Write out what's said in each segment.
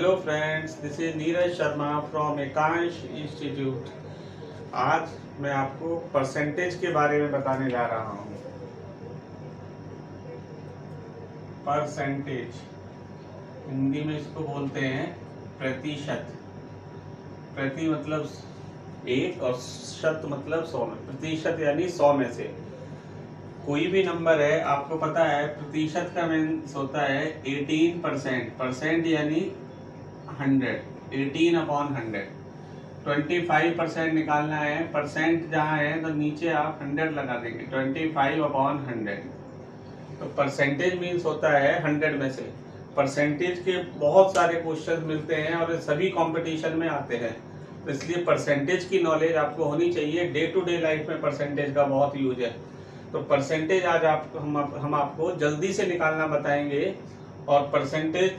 Hello friends, this is Neeraj Sharma from Ekansh institute. आज मैं आपको परसेंटेज के बारे में बताने जा रहा हूँ। परसेंटेज हिंदी में इसको बोलते हैं प्रतिशत। प्रति मतलब एक और शत मतलब 100 में। प्रतिशत यानी 100 में से कोई भी नंबर है। आपको पता है प्रतिशत का मीन्स होता है 18%। परसेंट यानी 100, 18/100। 25% निकालना है। परसेंट जहाँ है तो नीचे आप 100 लगा देंगे, 25/100। तो परसेंटेज मीन्स होता है 100 में से। परसेंटेज के बहुत सारे क्वेश्चन मिलते हैं और सभी कंपटीशन में आते हैं, तो इसलिए परसेंटेज की नॉलेज आपको होनी चाहिए। डे टू डे लाइफ में परसेंटेज का बहुत यूज है। तो परसेंटेज आज हम आपको जल्दी से निकालना बताएंगे। और परसेंटेज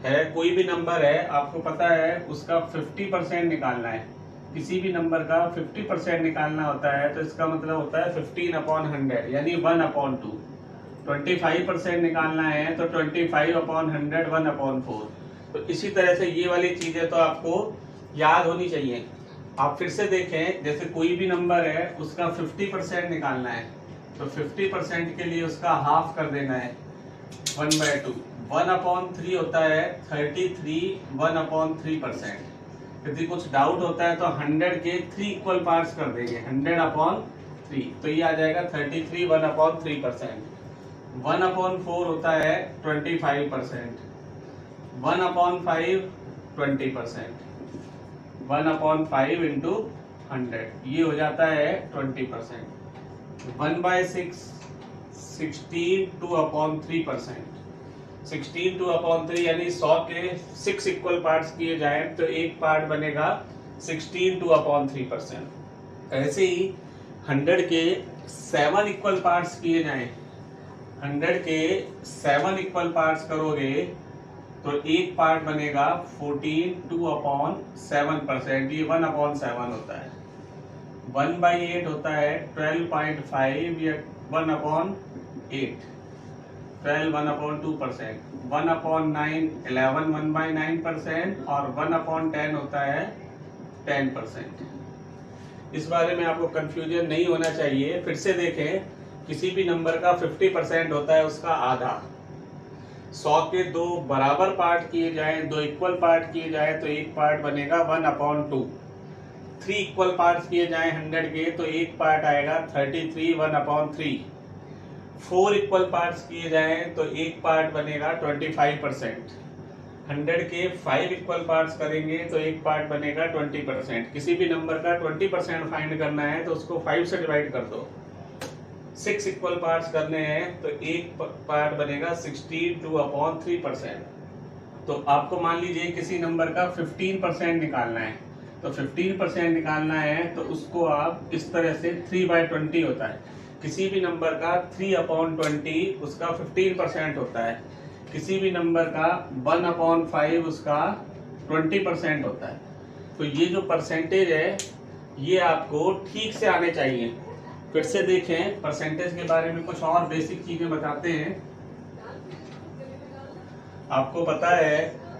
है, कोई भी नंबर है, आपको पता है उसका 50% निकालना है। किसी भी नंबर का 50% निकालना होता है, तो इसका मतलब होता है 15/100 यानी 1/2। 25% निकालना है तो 25/100 1/4। तो इसी तरह से ये वाली चीजें तो आपको याद होनी चाहिए। आप फिर से देखें, जैसे कोई भी नंबर है उसका 50% निकालना है, तो 50% के लिए उसका हाफ कर देना है 1/2। 1/3 होता है 33 1/3%। यदि कुछ डाउट होता है तो 100 के 3 इक्वल पार्ट्स कर देंगे, 100/3, तो ये आ जाएगा 33 1/3%। 1/4 होता है 25%। 1/5 20%। 1/5 इंटू 100 ये हो जाता है 20%। 1/6 16 2/3%। 16 2/3 यानी 100 के 6 इक्वल पार्ट्स किए जाए तो एक पार्ट बनेगा 16 2/3%। ऐसे ही 100 के 7 इक्वल पार्ट्स किए जाएं, 100 के 7 इक्वल पार्ट्स करोगे तो एक पार्ट बनेगा 14 2/7%। ये 1/7 होता है। 1/8 होता है 12.5 या 1/8। 12 1/2%। 1/9 11 1/9%। और 1/10 होता है 10%। इस बारे में आपको कंफ्यूजन नहीं होना चाहिए। फिर से देखें, किसी भी नंबर का 50% होता है उसका आधा। 100 के 2 बराबर पार्ट किए जाए, 2 इक्वल पार्ट किए जाए तो एक पार्ट बनेगा 1/2। 3 इक्वल पार्ट किए जाए 100 के तो एक पार्ट आएगा 33 1/3। 4 इक्वल पार्ट्स किए जाएं तो एक पार्ट बनेगा 25%। 100 के 5 इक्वल पार्ट्स करेंगे तो एक पार्ट बनेगा 20%। किसी भी नंबर का 20% फाइंड करना है तो उसको 5 से डिवाइड कर दो। 6 इक्वल पार्ट्स करने हैं तो एक पार्ट बनेगा 16 2/3%। तो आपको मान लीजिए किसी नंबर का 15% निकालना है, तो 15% निकालना है तो उसको आप इस तरह से 3/20 होता है। किसी भी नंबर का 3/20 उसका 15% होता है। किसी भी नंबर का 1/5 उसका 20% होता है। तो ये जो परसेंटेज है ये आपको ठीक से आने चाहिए। फिर से देखें, परसेंटेज के बारे में कुछ और बेसिक चीजें बताते हैं। आपको पता है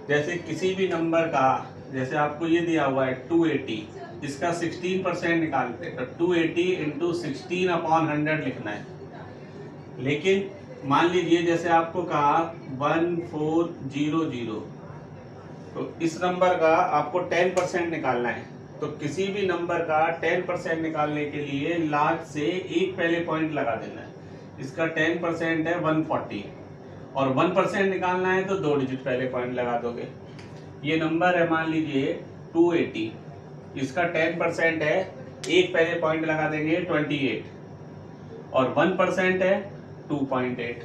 जैसे किसी भी नंबर का, जैसे आपको ये दिया हुआ है 280, इसका 16% निकालते हैं तो 280 इंटू 16/100 लिखना है। लेकिन मान लीजिए जैसे आपको कहा 1400, तो इस नंबर का आपको 10% निकालना है। तो किसी भी नंबर का 10% निकालने के लिए लास्ट से एक पहले पॉइंट लगा देना है। इसका 10% है 140 और 1% निकालना है तो 2 डिजिट पहले पॉइंट लगा दोगे। ये नंबर है मान लीजिए 280, इसका 10% है, एक पहले पॉइंट लगा देंगे 28 और 1% है 2.8।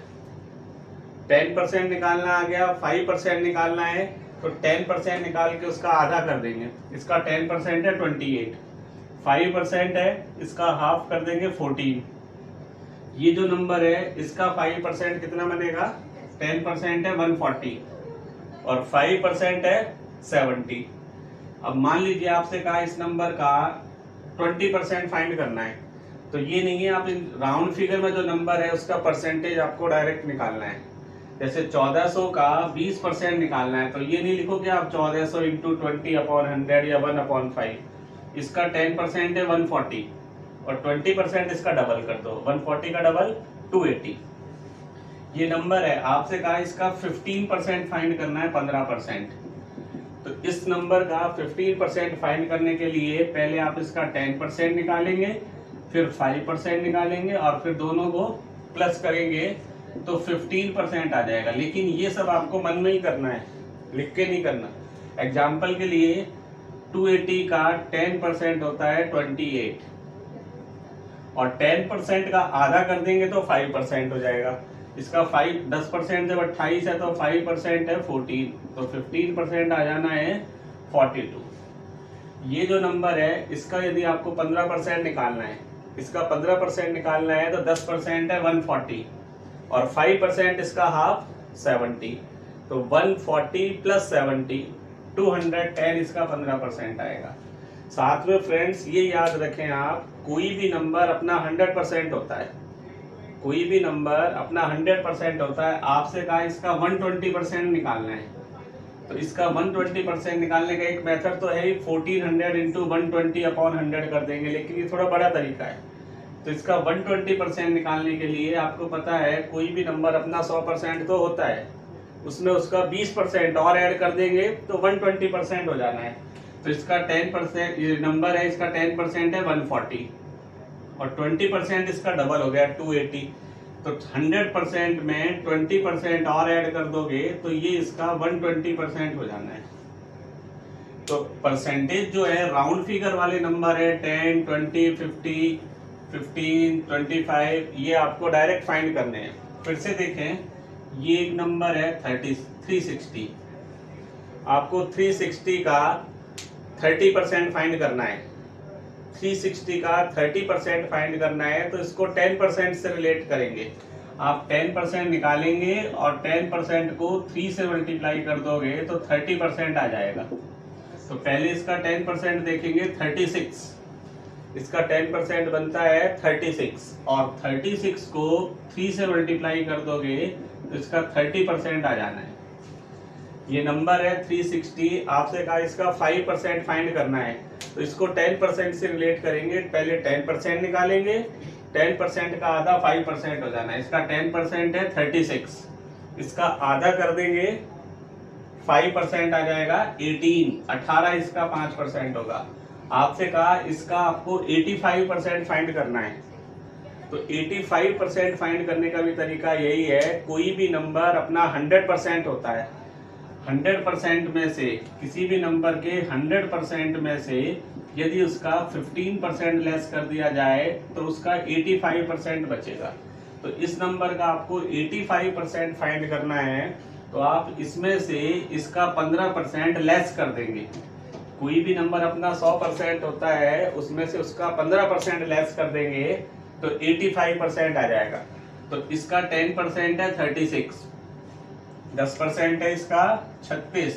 10% निकालना आ गया, 5% निकालना है तो 10% निकाल के उसका आधा कर देंगे। इसका 10% है 28, 5% है इसका हाफ कर देंगे 14। ये जो नंबर है इसका 5% कितना बनेगा, 10% है 140 और 5% है 70। अब मान लीजिए आपसे कहा इस नंबर का 20% फाइंड करना है, तो ये नहीं है, आप राउंड फिगर में जो नंबर है उसका परसेंटेज आपको डायरेक्ट निकालना है। जैसे 1400 का 20% निकालना है तो ये नहीं लिखोगे आप 1400 इंटू 20/100 या 1/5। इसका 10% है 140 और 20% इसका डबल कर दो, 140 का डबल 280। ये नंबर है, आपसे कहा इसका 15% फाइंड करना है 15%। तो इस नंबर का 15% फाइंड करने के लिए पहले आप इसका 10% निकालेंगे, फिर 5% निकालेंगे और फिर दोनों को प्लस करेंगे तो 15% आ जाएगा। लेकिन ये सब आपको मन में ही करना है, लिख के नहीं करना। एग्जाम्पल के लिए 280 का 10% होता है 28 और 10% का आधा कर देंगे तो 5% हो जाएगा। इसका 10% जब 28 है तो 5% है 14, तो 15% आ जाना है 42। ये जो नंबर है इसका यदि आपको 15% निकालना है, इसका 15% निकालना है तो 10% है 140 और 5% इसका हाफ 70, तो 140 प्लस 70 210 इसका 15% आएगा। साथ में फ्रेंड्स ये याद रखें आप, कोई भी नंबर अपना 100% होता है, कोई भी नंबर अपना 100% होता है। आपसे कहा इसका 120% निकालना है, तो इसका 120% निकालने का एक मेथड तो है ही, 1400 इंटू 120/100 कर देंगे, लेकिन ये थोड़ा बड़ा तरीका है। तो इसका 120% निकालने के लिए आपको पता है कोई भी नंबर अपना 100% तो होता है, उसमें उसका 20% और ऐड कर देंगे तो 120% हो जाना है। तो इसका 10% ये नंबर है, इसका 10% है 140 और 20% इसका डबल हो गया 280। तो 100% में 20% और ऐड कर दोगे तो ये इसका 120% हो जाना है। तो परसेंटेज जो है राउंड फिगर वाले नंबर है 10, 20, 50, 15, 25, ये आपको डायरेक्ट फाइंड करने हैं। फिर से देखें, ये एक नंबर है 360, आपको 360 का 30% फाइंड करना है। 360 का 30% फाइंड करना है तो इसको 10% से रिलेट करेंगे। आप 10% निकालेंगे और 10% को 3 से मल्टीप्लाई कर दोगे तो 30% आ जाएगा। तो पहले इसका 10% देखेंगे 36, इसका 10% बनता है 36 और 36 को 3 से मल्टीप्लाई कर दोगे तो इसका 30% आ जाना है। ये नंबर है 360, आपसे कहा इसका 5% फाइंड करना है तो इसको 10% से रिलेट करेंगे। पहले 10% निकालेंगे, 10% का आधा 5% हो जाना है। इसका 10% है 36, इसका आधा कर देंगे 5% आ जाएगा 18 इसका 5% होगा। आपसे कहा इसका आपको 85% फाइंड करना है, तो 85% फाइंड करने का भी तरीका यही है, कोई भी नंबर अपना 100% होता है, 100% में से किसी भी नंबर के 100% में से यदि उसका 15% लेस कर दिया जाए तो उसका 85% बचेगा। तो इस नंबर का आपको 85% फाइंड करना है तो आप इसमें से इसका 15% लेस कर देंगे। कोई भी नंबर अपना 100% होता है, उसमें से उसका 15% लेस कर देंगे तो 85% आ जाएगा। तो इसका 10% है 36, 10% है इसका 36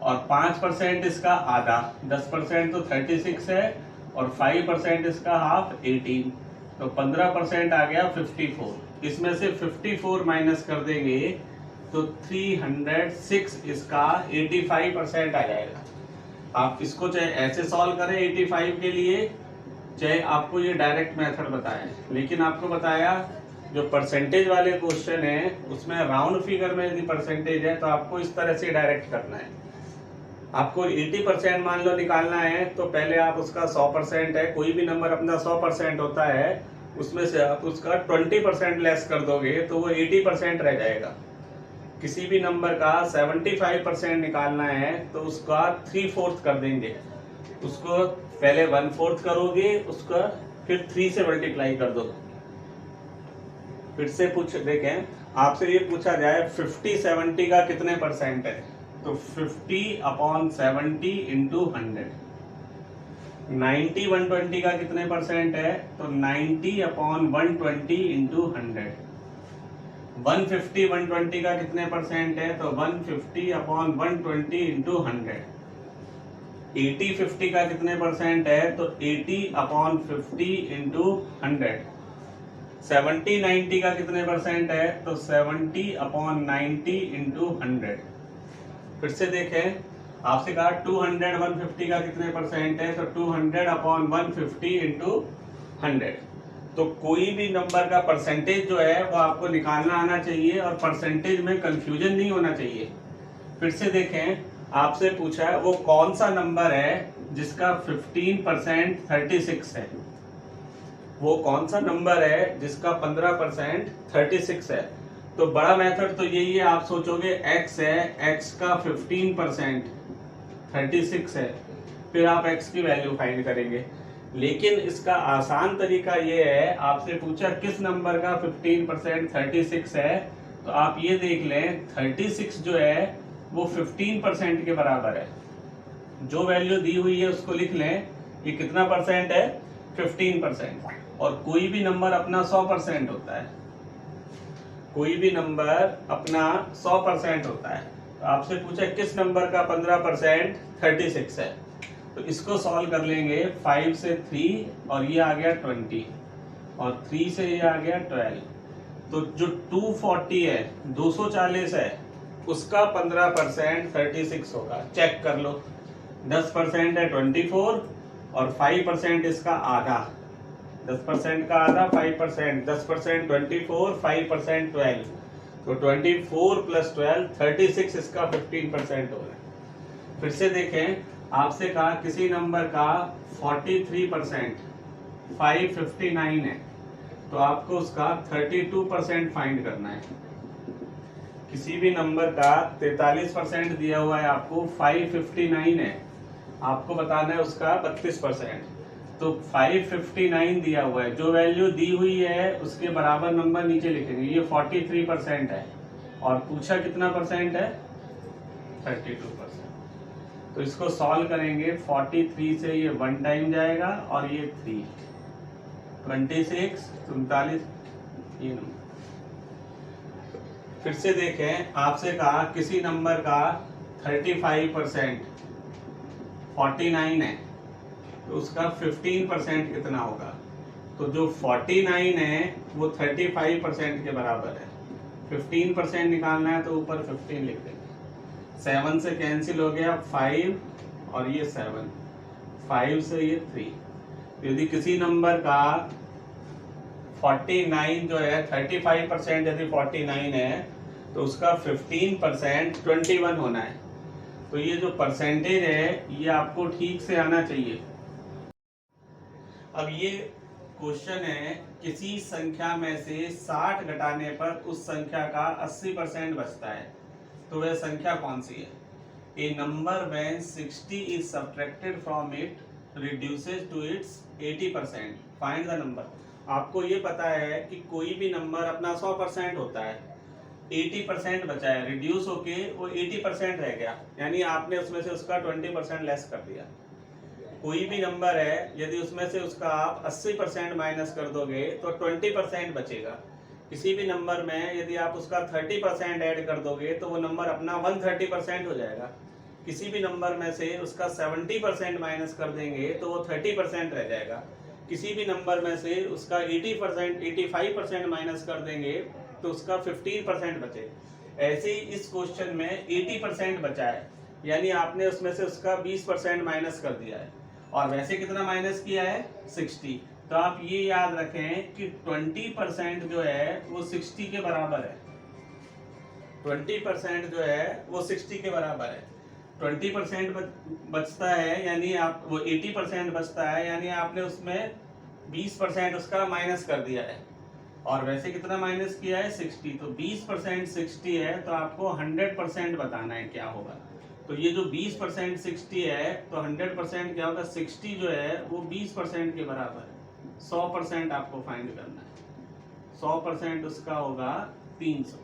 और 5% इसका आधा, 10% तो 36 है और 5% इसका हाफ 18, तो 15% आ गया 54। इसमें से 54 माइनस कर देंगे तो 306 इसका 85% आ जाएगा। आप इसको चाहे ऐसे सॉल्व करें 85 के लिए, चाहे आपको ये डायरेक्ट मेथड बताएं, लेकिन आपको बताया जो परसेंटेज वाले क्वेश्चन है उसमें राउंड फिगर में यदि परसेंटेज है तो आपको इस तरह से डायरेक्ट करना है। आपको 80% मान लो निकालना है तो पहले आप उसका 100% है, कोई भी नंबर अपना 100% होता है, उसमें से आप उसका 20% लेस कर दोगे तो वो 80% रह जाएगा। किसी भी नंबर का 75% निकालना है तो उसका 3/4 कर देंगे, उसको पहले 1/4 करोगे, उसका फिर 3 से मल्टीप्लाई कर दो। फिर से पूछ देखें, आपसे ये पूछा जाए 50/70 का कितने परसेंट है, तो 50/70 इंटू 100। 90/120 का कितने परसेंट है, तो 90/120 इंटू 100। 150/120 का कितने परसेंट है, तो 150/120 इंटू 100। 80/50 का कितने परसेंट है, तो 80/50 इंटू 100। 70 90 का कितने परसेंट है? तो 70/90 इंटू 100। फिर से देखें, आपसे कहा 200 150 का कितने परसेंट है? तो 200/150 इंटू 100। तो कोई भी नंबर का परसेंटेज जो है वो आपको निकालना आना चाहिए और परसेंटेज में कंफ्यूजन नहीं होना चाहिए। फिर से देखें, आपसे पूछा है वो कौन सा नंबर है जिसका 15% 36 है। वो कौन सा नंबर है जिसका 15% 36 है। तो बड़ा मेथड तो यही है, आप सोचोगे x है, x का 15% 36 है, फिर आप x की वैल्यू फाइंड करेंगे। लेकिन इसका आसान तरीका ये है, आपसे पूछा किस नंबर का 15% 36 है, तो आप ये देख लें 36 जो है वो 15% के बराबर है। जो वैल्यू दी हुई है उसको लिख लें, ये कितना परसेंट है? 15%। और कोई भी नंबर अपना 100% होता है, कोई भी नंबर अपना 100% होता है। तो आपसे पूछा किस नंबर का 15% 36 है, तो इसको सॉल्व कर लेंगे। 5 से 3 और ये आ गया 20 और 3 से ये आ गया 12। तो जो 240 है, 240 है, उसका 15% 36 होगा। चेक कर लो, 10% है 24 और 5% इसका आधा। 10% का आधा 5%, 10% 24, 5% 12। तो 24 प्लस 12 36 इसका 15% हो रहा है। फिर से देखें, आपसे कहा किसी नंबर का 43% 559 है, तो आपको उसका 32% फाइंड करना है। किसी भी नंबर का 43% दिया हुआ है, आपको 559 है, आपको बताना है उसका 32%। तो 559 दिया हुआ है, जो वैल्यू दी हुई है उसके बराबर नंबर नीचे लिखेंगे। ये 43% है और पूछा कितना परसेंट है? 32%। तो इसको सॉल्व करेंगे, 43 से ये 1 टाइम जाएगा और ये 3, 26 39 ये नंबर। फिर से देखें, आपसे कहा किसी नंबर का 35% 49 है, तो उसका 15% कितना होगा? तो जो 49 है वो 35% के बराबर है। 15% निकालना है तो ऊपर 15 लिख देंगे। 7 से कैंसिल हो गया 5 और ये 7, 5 से ये 3। यदि किसी नंबर का 49 जो है 35% यदि 49 है तो उसका 15% 21 होना है। तो ये जो परसेंटेज है ये आपको ठीक से आना चाहिए। अब ये क्वेश्चन है, किसी संख्या में से 60 घटाने पर उस संख्या का 80% बचता है, तो वह संख्या कौन सी है? A number when 60 is subtracted from it reduces to its 80%, find the number. आपको ये पता है कि कोई भी नंबर अपना 100% होता है, 80% बचा है, रिड्यूस होके वो 80% रह गया, यानी आपने उसमें से उसका 20% लेस कर दिया। कोई भी नंबर है, यदि उसमें से उसका आप 80% माइनस कर दोगे तो 20% बचेगा। किसी भी नंबर में यदि आप उसका 30% ऐड कर दोगे तो वो नंबर अपना 130% हो जाएगा। किसी भी नंबर में से उसका 70% माइनस कर देंगे तो वो 30% रह जाएगा। किसी भी नंबर में से उसका 80% 85% माइनस कर देंगे तो उसका 15% बचे। ऐसे ही इस क्वेश्चन में 80% बचा है, यानी आपने उसमें से उसका 20% माइनस कर दिया है। और वैसे कितना माइनस किया है? 60। तो आप ये याद रखें कि 20% जो है वो 60 के बराबर है। 20% जो है वो 60 के बराबर है। 20% बचता है, यानी आप वो 80% बचता है, यानी आपने उसमें 20% उसका माइनस कर दिया है। और वैसे कितना माइनस किया है? 60। तो 20% 60 है, तो आपको 100% बताना है क्या होगा। तो ये जो 20% 60 है, तो 100% क्या होगा? 60 जो है वो 20% के बराबर है। 100% आपको फाइंड करना है। 100% उसका होगा 300।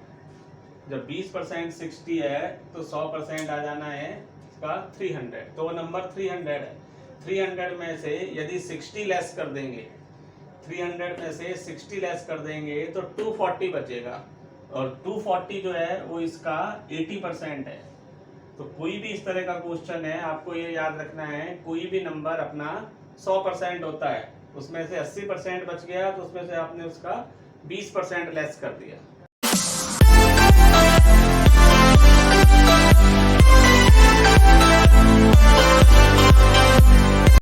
जब 20% 60 है तो 100% आ जाना है इसका 300। तो वो नंबर 300 है। 300 में से यदि 60 लेस कर देंगे, 300 में से 60 लेस कर देंगे तो 240 बचेगा। और 240 जो है वो इसका 80% है। तो कोई भी इस तरह का क्वेश्चन है, आपको ये याद रखना है, कोई भी नंबर अपना 100% होता है, उसमें से 80% बच गया तो उसमें से आपने उसका 20% लेस कर दिया।